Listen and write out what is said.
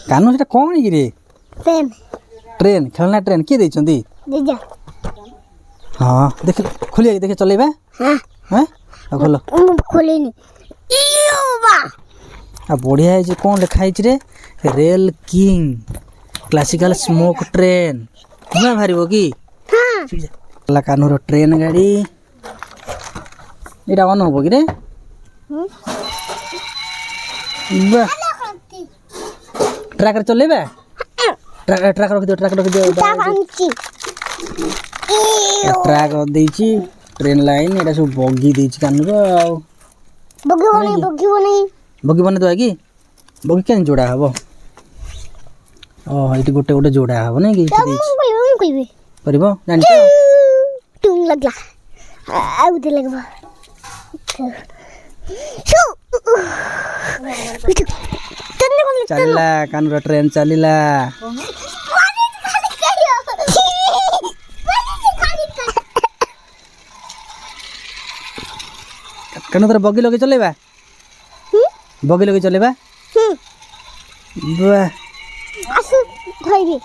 कानू सेटा कौन कि रे ट्रेन ट्रेन खेलना ट्रेन किए देइछंदी जीजा हां देख खोलिए देखे चलेबा हां हां खोलो खोलेनी इयो बा आ बढ़िया है जे कौन लिखा है रे rail king classical smoke train ना भारी हो की हां ला कानू रो ट्रेन गाड़ी एटा ऑन हो कि रे बा ट्रैकर चलेबा ट्रैक रख दियो ट्रैक देइची ट्रेन लाइन एटा सब बगी देइची कानू रो बगी बने तो आगी बगी केन जोड़ा हबो ओ इटी गोटे गोटे जोड़ा हबो नै कि देइची परबो जानि टुंग लगला आउ दे लगबा चलला कानू रो ट्रेन चलिला कानू तोर बगी लगे चलेबा बगी लगे चलेबा वाह आसु धइबे